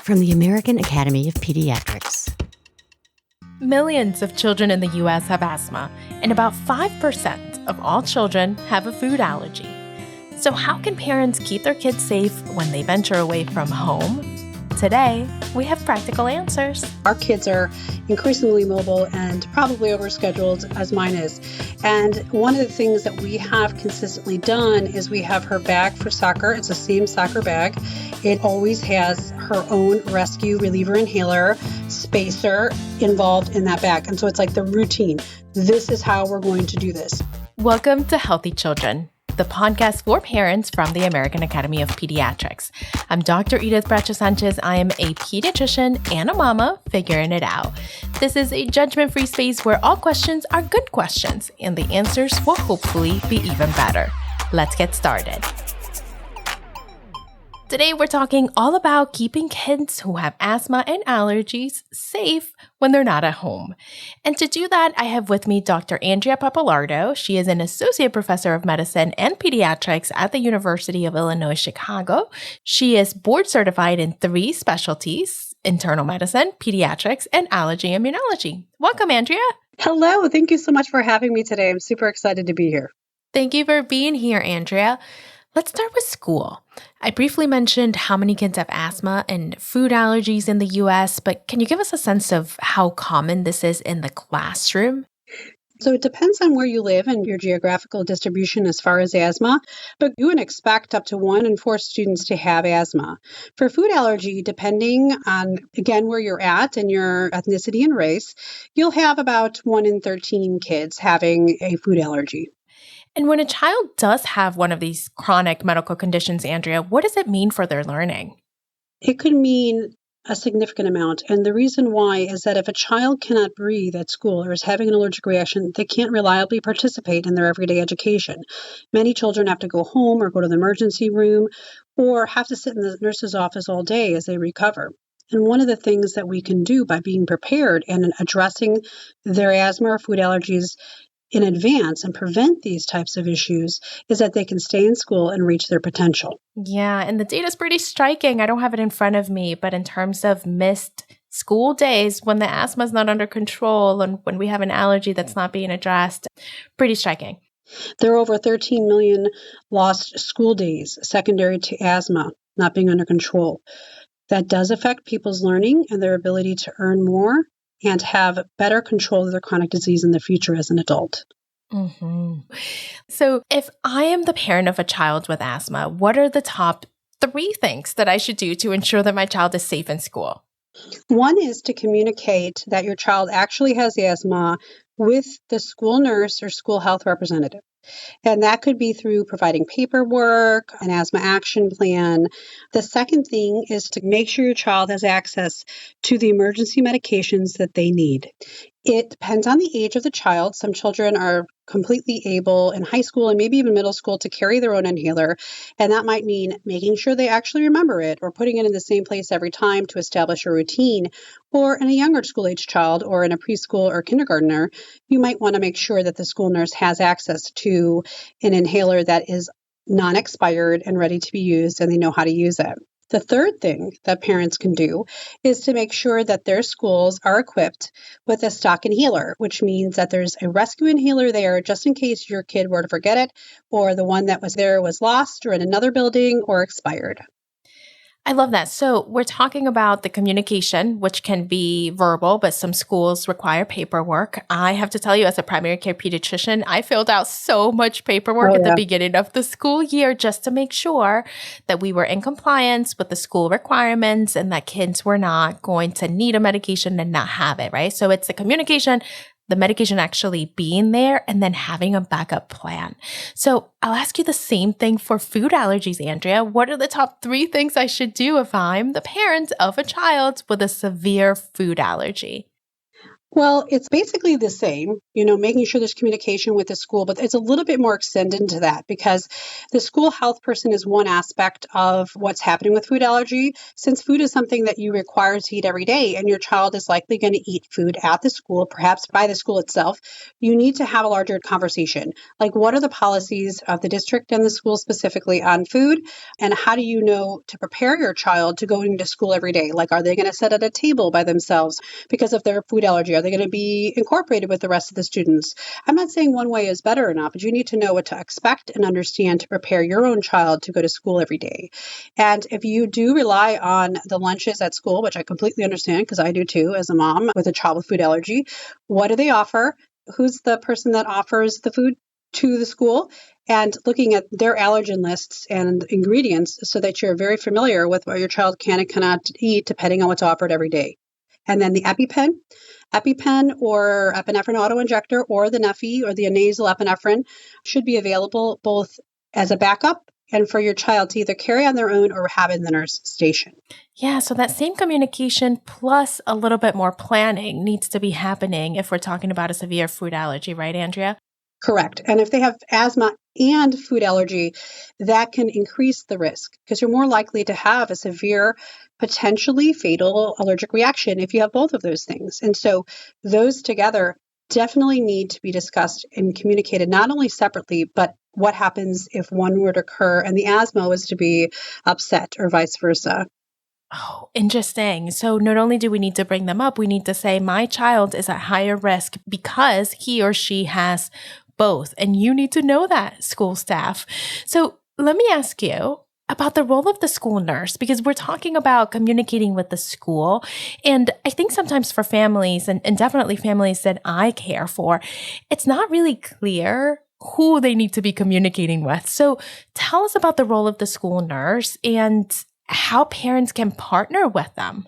from the American Academy of Pediatrics. Millions of children in the U.S. have asthma, and about 5% of all children have a food allergy. So how can parents keep their kids safe when they venture away from home? Today, we have practical answers. Our kids are increasingly mobile and probably overscheduled, as mine is. And one of the things that we have consistently done is we have her bag for soccer. It's the same soccer bag. It always has her own rescue reliever inhaler, spacer involved in that bag. And so it's like the routine. This is how we're going to do this. Welcome to Healthy Children, the podcast for parents from the American Academy of Pediatrics. I'm Dr. Edith Bracho-Sanchez. I am a pediatrician and a mama figuring it out. This is a judgment-free space where all questions are good questions, and the answers will hopefully be even better. Let's get started. Today, we're talking all about keeping kids who have asthma and allergies safe when they're not at home. And to do that, I have with me Dr. Andrea Pappalardo. She is an associate professor of medicine and pediatrics at the University of Illinois, Chicago. She is board certified in 3 specialties: internal medicine, pediatrics, and allergy immunology. Welcome, Andrea. Hello. Thank you so much for having me today. I'm super excited to be here. Thank you for being here, Andrea. Let's start with school. I briefly mentioned how many kids have asthma and food allergies in the U.S., but can you give us a sense of how common this is in the classroom? So it depends on where you live and your geographical distribution as far as asthma, but you would expect up to 1 in 4 students to have asthma. For food allergy, depending on, again, where you're at and your ethnicity and race, you'll have about 1 in 13 kids having a food allergy. And when a child does have one of these chronic medical conditions, Andrea, what does it mean for their learning? It could mean a significant amount. And the reason why is that if a child cannot breathe at school or is having an allergic reaction, they can't reliably participate in their everyday education. Many children have to go home or go to the emergency room or have to sit in the nurse's office all day as they recover. And one of the things that we can do by being prepared and addressing their asthma or food allergies in advance and prevent these types of issues is that they can stay in school and reach their potential. Yeah, and the data is pretty striking. I don't have it in front of me, but in terms of missed school days when the asthma is not under control and when we have an allergy that's not being addressed, pretty striking. There are over 13 million lost school days secondary to asthma not being under control. That does affect people's learning and their ability to earn more and have better control of their chronic disease in the future as an adult. Mm-hmm. So if I am the parent of a child with asthma, what are the top 3 things that I should do to ensure that my child is safe in school? One is to communicate that your child actually has asthma with the school nurse or school health representative. And that could be through providing paperwork, an asthma action plan. The second thing is to make sure your child has access to the emergency medications that they need. It depends on the age of the child. Some children are completely able in high school and maybe even middle school to carry their own inhaler. And that might mean making sure they actually remember it or putting it in the same place every time to establish a routine. Or in a younger school age child or in a preschool or kindergartner, you might want to make sure that the school nurse has access to an inhaler that is non-expired and ready to be used and they know how to use it. The third thing that parents can do is to make sure that their schools are equipped with a stock inhaler, which means that there's a rescue inhaler there just in case your kid were to forget it or the one that was there was lost or in another building or expired. I love that. So we're talking about the communication, which can be verbal, but some schools require paperwork. I have to tell you, as a primary care pediatrician, I filled out so much paperwork at the beginning of the school year just to make sure that we were in compliance with the school requirements and that kids were not going to need a medication and not have it, right? So it's the communication, the medication actually being there, and then having a backup plan. So I'll ask you the same thing for food allergies, Andrea. What are the top 3 things I should do if I'm the parent of a child with a severe food allergy? Well, it's basically the same, making sure there's communication with the school, but it's a little bit more extended into that because the school health person is one aspect of what's happening with food allergy. Since food is something that you require to eat every day and your child is likely going to eat food at the school, perhaps by the school itself, you need to have a larger conversation. Like, what are the policies of the district and the school specifically on food? And how do you know to prepare your child to go into school every day? Like, are they going to sit at a table by themselves because of their food allergy? Are they going to be incorporated with the rest of the students? I'm not saying one way is better or not, but you need to know what to expect and understand to prepare your own child to go to school every day. And if you do rely on the lunches at school, which I completely understand because I do too as a mom with a child with food allergy, what do they offer? Who's the person that offers the food to the school? And looking at their allergen lists and ingredients so that you're very familiar with what your child can and cannot eat depending on what's offered every day. And then the EpiPen or epinephrine autoinjector or the Neffy or the nasal epinephrine should be available both as a backup and for your child to either carry on their own or have in the nurse station. Yeah, so that same communication plus a little bit more planning needs to be happening if we're talking about a severe food allergy, right, Andrea? Correct. And if they have asthma and food allergy, that can increase the risk because you're more likely to have a severe, potentially fatal allergic reaction if you have both of those things. And so those together definitely need to be discussed and communicated, not only separately, but what happens if one were to occur and the asthma was to be upset or vice versa. Oh, interesting. So not only do we need to bring them up, we need to say my child is at higher risk because he or she has both. And you need to know that, school staff. So let me ask you about the role of the school nurse, because we're talking about communicating with the school. And I think sometimes for families, and definitely families that I care for, it's not really clear who they need to be communicating with. So tell us about the role of the school nurse and how parents can partner with them.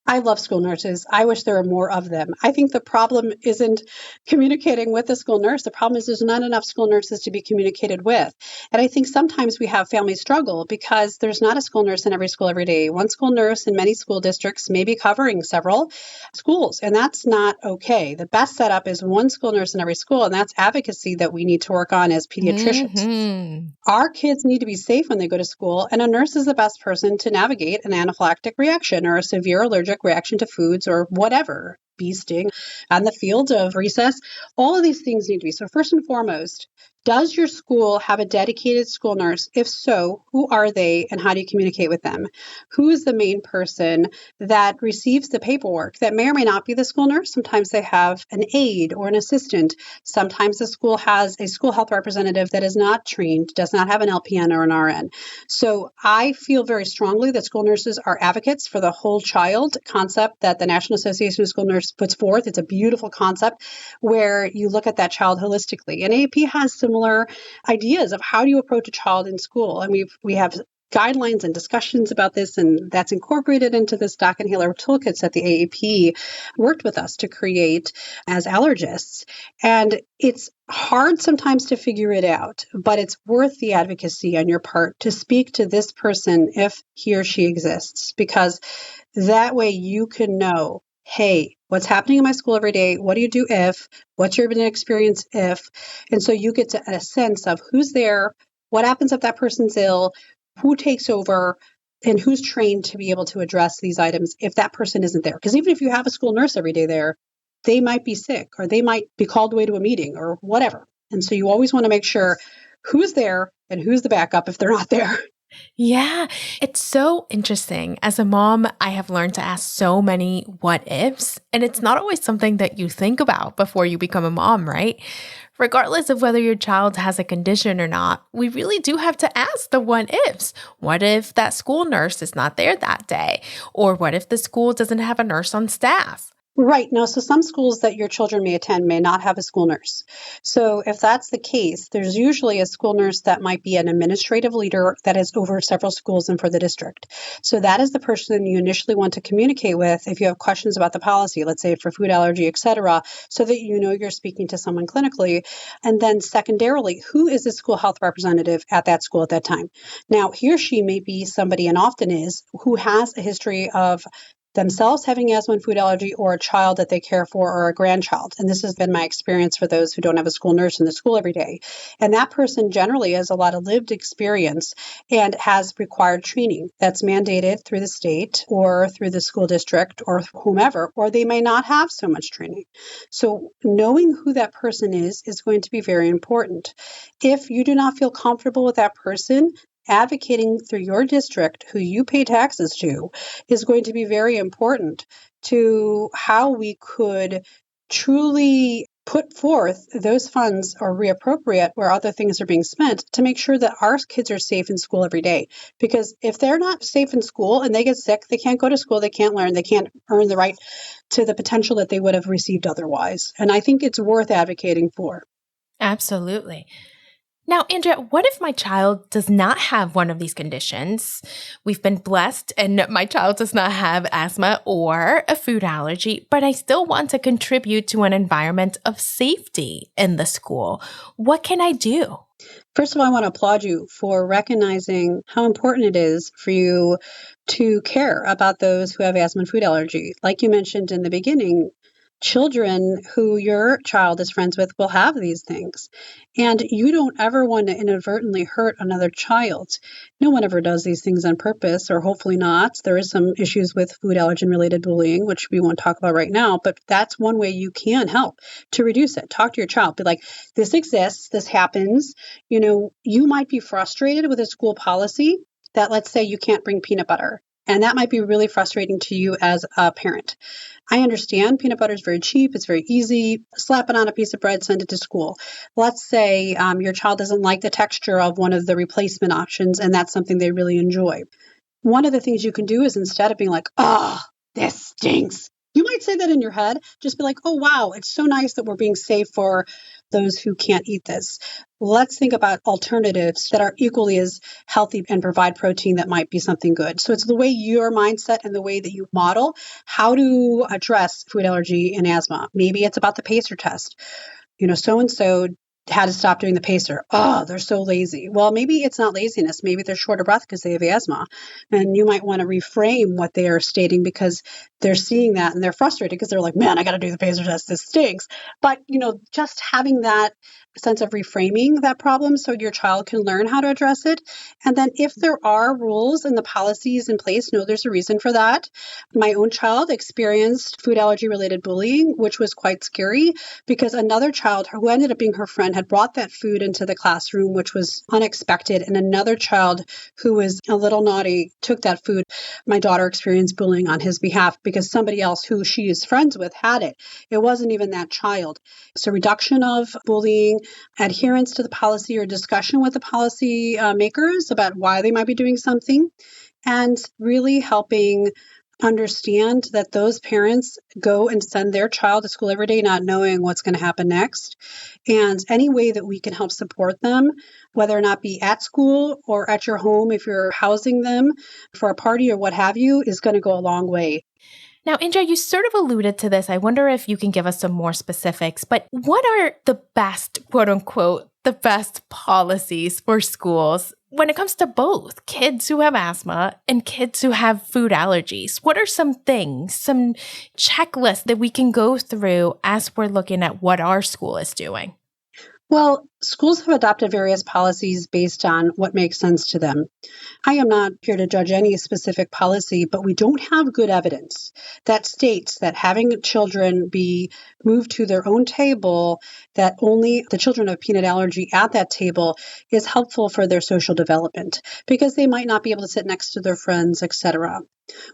I love school nurses. I wish there were more of them. I think the problem isn't communicating with the school nurse. The problem is there's not enough school nurses to be communicated with. And I think sometimes we have families struggle because there's not a school nurse in every school every day. One school nurse in many school districts may be covering several schools, and that's not okay. The best setup is one school nurse in every school, and that's advocacy that we need to work on as pediatricians. Mm-hmm. Our kids need to be safe when they go to school, and a nurse is the best person to navigate an anaphylactic reaction or a severe allergic reaction to foods or whatever, bee sting on the field of recess. All of these things need to be. So first and foremost, does your school have a dedicated school nurse? If so, who are they and how do you communicate with them? Who is the main person that receives the paperwork? That may or may not be the school nurse. Sometimes they have an aide or an assistant. Sometimes the school has a school health representative that is not trained, does not have an LPN or an RN. So I feel very strongly that school nurses are advocates for the whole child concept that the National Association of School Nurses puts forth. It's a beautiful concept where you look at that child holistically. And AAP has similar ideas of how do you approach a child in school. And we have guidelines and discussions about this, and that's incorporated into the stock inhaler toolkits that the AAP worked with us to create as allergists. And it's hard sometimes to figure it out, but it's worth the advocacy on your part to speak to this person if he or she exists, because that way you can know, hey, what's happening in my school every day? What do you do if? What's your experience if? And so you get to a sense of who's there, what happens if that person's ill, who takes over, and who's trained to be able to address these items if that person isn't there. Because even if you have a school nurse every day there, they might be sick or they might be called away to a meeting or whatever. And so you always want to make sure who's there and who's the backup if they're not there. Yeah, it's so interesting. As a mom, I have learned to ask so many what ifs, and it's not always something that you think about before you become a mom, right? Regardless of whether your child has a condition or not, we really do have to ask the what ifs. What if that school nurse is not there that day? Or what if the school doesn't have a nurse on staff? Right. No, so some schools that your children may attend may not have a school nurse. So if that's the case, there's usually a school nurse that might be an administrative leader that is over several schools and for the district. So that is the person you initially want to communicate with if you have questions about the policy, let's say for food allergy, et cetera, so that you know you're speaking to someone clinically. And then secondarily, who is the school health representative at that school at that time? Now, he or she may be somebody, and often is, who has a history of themselves having asthma and food allergy or a child that they care for or a grandchild. And this has been my experience for those who don't have a school nurse in the school every day. And that person generally has a lot of lived experience and has required training that's mandated through the state or through the school district or whomever, or they may not have so much training. So knowing who that person is going to be very important. If you do not feel comfortable with that person, advocating through your district, who you pay taxes to, is going to be very important to how we could truly put forth those funds or reappropriate where other things are being spent to make sure that our kids are safe in school every day. Because if they're not safe in school and they get sick, they can't go to school, they can't learn, they can't earn the right to the potential that they would have received otherwise. And I think it's worth advocating for. Absolutely. Now, Andrea, what if my child does not have one of these conditions? We've been blessed and my child does not have asthma or a food allergy, but I still want to contribute to an environment of safety in the school. What can I do? First of all, I want to applaud you for recognizing how important it is for you to care about those who have asthma and food allergy. Like you mentioned in the beginning, children who your child is friends with will have these things. And you don't ever want to inadvertently hurt another child. No one ever does these things on purpose, or hopefully not. There is some issues with food allergen-related bullying, which we won't talk about right now, but that's one way you can help to reduce it. Talk to your child. Be like, this exists, this happens. You might be frustrated with a school policy that, let's say, you can't bring peanut butter. And that might be really frustrating to you as a parent. I understand peanut butter is very cheap. It's very easy. Slap it on a piece of bread, send it to school. Let's say your child doesn't like the texture of one of the replacement options, and that's something they really enjoy. One of the things you can do is, instead of being like, oh, this stinks, you might say that in your head. Just be like, oh, wow, it's so nice that we're being safe for those who can't eat this. Let's think about alternatives that are equally as healthy and provide protein that might be something good. So it's the way your mindset and the way that you model how to address food allergy and asthma. Maybe it's about the PACER test. So-and-so had to stop doing the PACER. Oh, they're so lazy. Well, maybe it's not laziness. Maybe they're short of breath because they have asthma. And you might want to reframe what they are stating because they're seeing that and they're frustrated because they're like, man, I got to do the PACER test. This stinks. But, just having that sense of reframing that problem so your child can learn how to address it. And then if there are rules and the policies in place, know there's a reason for that. My own child experienced food allergy related bullying, which was quite scary because another child who ended up being her friend had brought that food into the classroom, which was unexpected. And another child who was a little naughty took that food. My daughter experienced bullying on his behalf because somebody else who she is friends with had it. It wasn't even that child. So reduction of bullying, adherence to the policy or discussion with the policy makers about why they might be doing something, and really helping understand that those parents go and send their child to school every day not knowing what's going to happen next. And any way that we can help support them, whether or not be at school or at your home if you're housing them for a party or what have you, is going to go a long way. Now, Andrea, you sort of alluded to this. I wonder if you can give us some more specifics, but what are the best, quote unquote, the best policies for schools when it comes to both kids who have asthma and kids who have food allergies? What are some things, some checklists that we can go through as we're looking at what our school is doing? Well, schools have adopted various policies based on what makes sense to them. I am not here to judge any specific policy, but we don't have good evidence that states that having children be moved to their own table, that only the children of peanut allergy at that table is helpful for their social development because they might not be able to sit next to their friends, etc.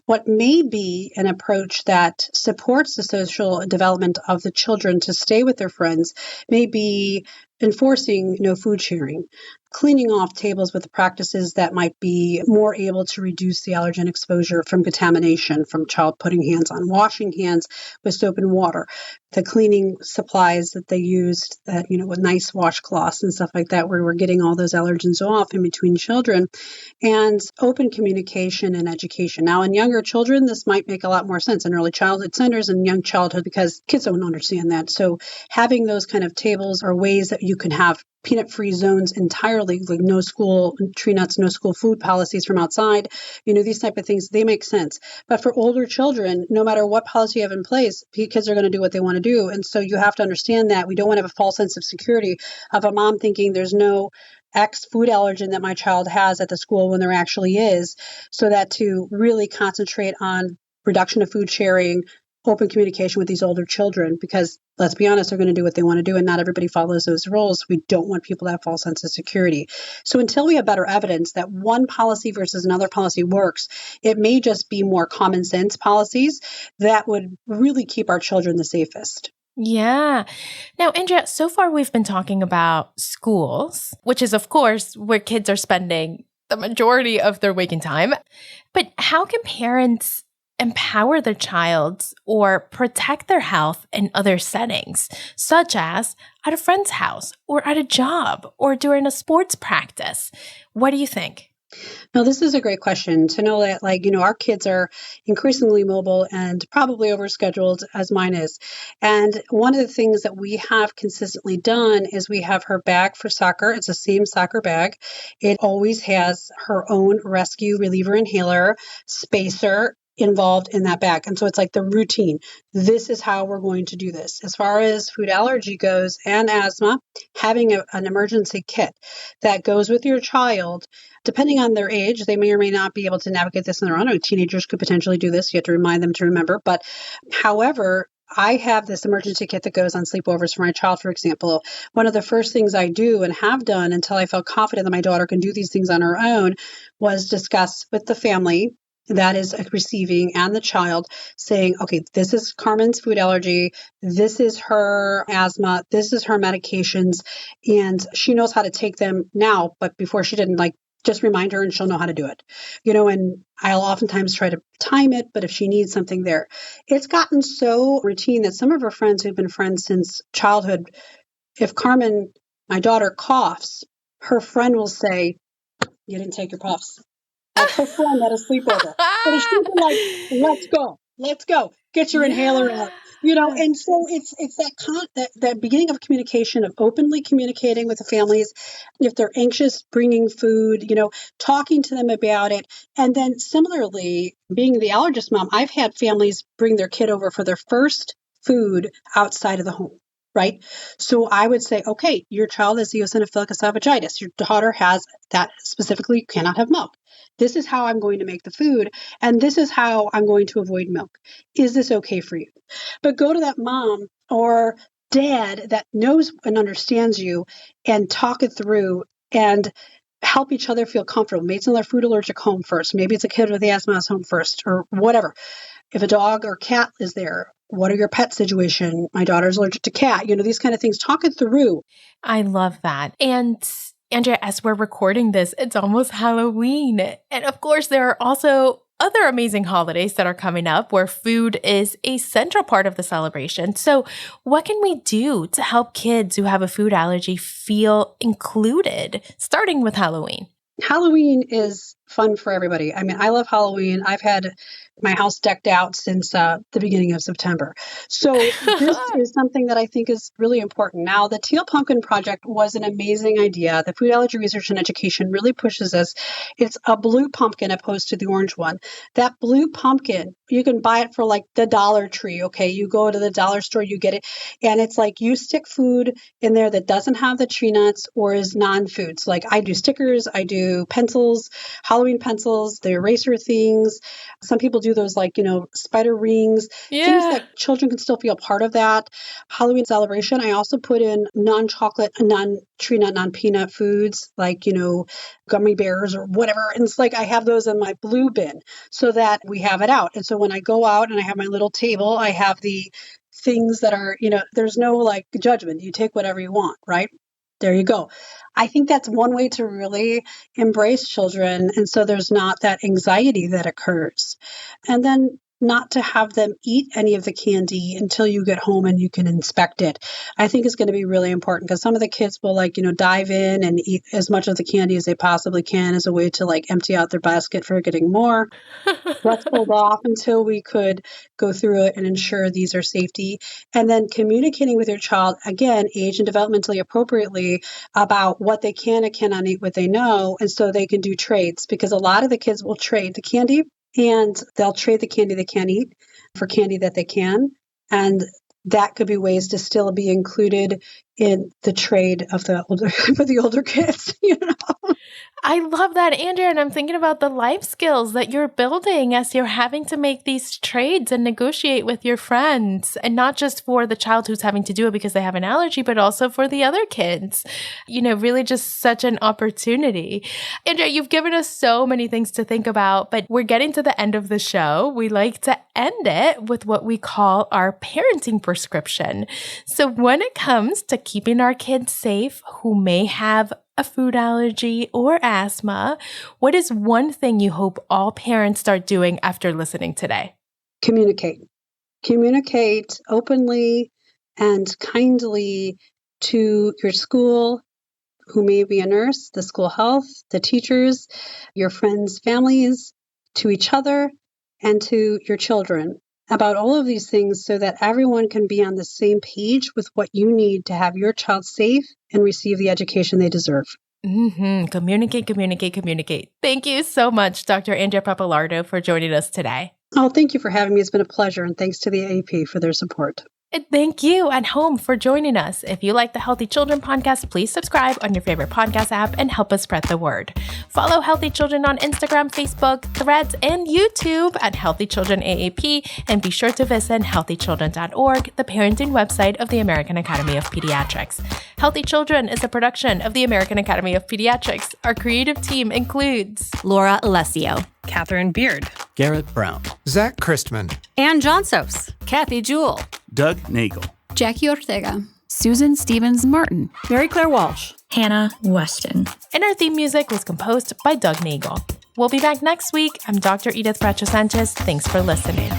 What may be an approach that supports the social development of the children to stay with their friends may be enforcing no food sharing, cleaning off tables with practices that might be more able to reduce the allergen exposure from contamination, from child putting hands on, washing hands with soap and water, the cleaning supplies that they used, that, with nice washcloths and stuff like that, where we're getting all those allergens off in between children, and open communication and education. Now, in younger children, this might make a lot more sense in early childhood centers and young childhood because kids don't understand that. So having those kind of tables are ways that you can have peanut-free zones entirely, like no school tree nuts, no school food policies from outside, these type of things, they make sense. But for older children, no matter what policy you have in place, kids are going to do what they want to do. And so you have to understand that we don't want to have a false sense of security of a mom thinking there's no X food allergen that my child has at the school when there actually is, so that to really concentrate on reduction of food sharing, open communication with these older children, because let's be honest, they're going to do what they want to do, and not everybody follows those rules. We don't want people to have false sense of security. So until we have better evidence that one policy versus another policy works, it may just be more common sense policies that would really keep our children the safest. Yeah. Now, Andrea, so far we've been talking about schools, which is, of course, where kids are spending the majority of their waking time. But how can parents empower their child or protect their health in other settings, such as at a friend's house or at a job or during a sports practice? What do you think? No, this is a great question to know that, our kids are increasingly mobile and probably overscheduled, as mine is. And one of the things that we have consistently done is we have her bag for soccer. It's the same soccer bag. It always has her own rescue reliever inhaler, spacer involved in that bag. And so it's like the routine. This is how we're going to do this. As far as food allergy goes and asthma, having an emergency kit that goes with your child. Depending on their age, they may or may not be able to navigate this on their own. Teenagers could potentially do this. You have to remind them to remember. But however, I have this emergency kit that goes on sleepovers for my child, for example. One of the first things I do and have done until I felt confident that my daughter can do these things on her own was discuss with the family that is receiving and the child, saying, okay, this is Carmen's food allergy. This is her asthma. This is her medications. And she knows how to take them now, but before she didn't. Just remind her and she'll know how to do it. And I'll oftentimes try to time it, but if she needs something there, it's gotten so routine that some of her friends who've been friends since childhood, if Carmen, my daughter, coughs, her friend will say, you didn't take your puffs. Like her friend at a sleepover. But she's like, let's go, get your inhaler out. And so it's that beginning of communication, of openly communicating with the families. If they're anxious, bringing food, talking to them about it. And then similarly, being the allergist mom, I've had families bring their kid over for their first food outside of the home. Right. So I would say, okay, your child has eosinophilic esophagitis. Your daughter has that, specifically cannot have milk. This is how I'm going to make the food, and this is how I'm going to avoid milk. Is this okay for you? But go to that mom or dad that knows and understands you and talk it through and help each other feel comfortable. Maybe it's another food allergic home first. Maybe it's a kid with asthma home first, or whatever. If a dog or cat is there, what are your pet situation? My daughter's allergic to cat. These kind of things. Talk it through. I love that. And Andrea, as we're recording this, it's almost Halloween. And of course, there are also other amazing holidays that are coming up where food is a central part of the celebration. So what can we do to help kids who have a food allergy feel included, starting with Halloween? Halloween is fun for everybody. I mean, I love Halloween. I've had my house decked out since the beginning of September. So this is something that I think is really important. Now, the Teal Pumpkin Project was an amazing idea. The Food Allergy Research and Education really pushes this. It's a blue pumpkin opposed to the orange one. That blue pumpkin, you can buy it for like the Dollar Tree. Okay, you go to the dollar store, you get it. And it's like you stick food in there that doesn't have the tree nuts or is non-food. So like I do stickers, I do pencils, Halloween pencils, the eraser things. Some people do those spider rings, things that children can still feel part of that Halloween celebration. I also put in non-chocolate, non-tree nut, non-peanut foods like, gummy bears or whatever. And it's like I have those in my blue bin so that we have it out. And so when I go out and I have my little table, I have the things that are, there's no judgment. You take whatever you want, right? There you go. I think that's one way to really embrace children. And so there's not that anxiety that occurs. And then not to have them eat any of the candy until you get home and you can inspect it, I think is going to be really important, because some of the kids will dive in and eat as much of the candy as they possibly can as a way to empty out their basket for getting more. Let's hold off until we could go through it and ensure these are safety. And then communicating with your child, again, age and developmentally appropriately, about what they can and cannot eat, what they know, and so they can do trades, because a lot of the kids will trade the candy, and they'll trade the candy they can't eat for candy that they can. And that could be ways to still be included in the trade of the older for the older kids, I love that, Andrea. And I'm thinking about the life skills that you're building as you're having to make these trades and negotiate with your friends. And not just for the child who's having to do it because they have an allergy, but also for the other kids. Really just such an opportunity. Andrea, you've given us so many things to think about, but we're getting to the end of the show. We like to end it with what we call our parenting prescription. So when it comes to keeping our kids safe who may have a food allergy or asthma, what is one thing you hope all parents start doing after listening today? Communicate. Communicate openly and kindly to your school, who may be a nurse, the school health, the teachers, your friends' families, to each other, and to your children about all of these things, so that everyone can be on the same page with what you need to have your child safe and receive the education they deserve. Communicate, communicate, communicate. Thank you so much, Dr. Andrea Pappalardo, for joining us today. Oh, thank you for having me. It's been a pleasure, and thanks to the AAP for their support. And thank you at home for joining us. If you like the Healthy Children podcast, please subscribe on your favorite podcast app and help us spread the word. Follow Healthy Children on Instagram, Facebook, Threads, and YouTube at Healthy Children AAP. And be sure to visit healthychildren.org, the parenting website of the American Academy of Pediatrics. Healthy Children is a production of the American Academy of Pediatrics. Our creative team includes Laura Alessio, Catherine Beard, Garrett Brown, Zach Christman, Ann Johnsos, Kathy Jewell, Doug Nagel, Jackie Ortega, Susan Stevens Martin, Mary Claire Walsh, Hannah Weston. And our theme music was composed by Doug Nagel. We'll be back next week. I'm Dr. Edith Bracho-Sanchez. Thanks for listening.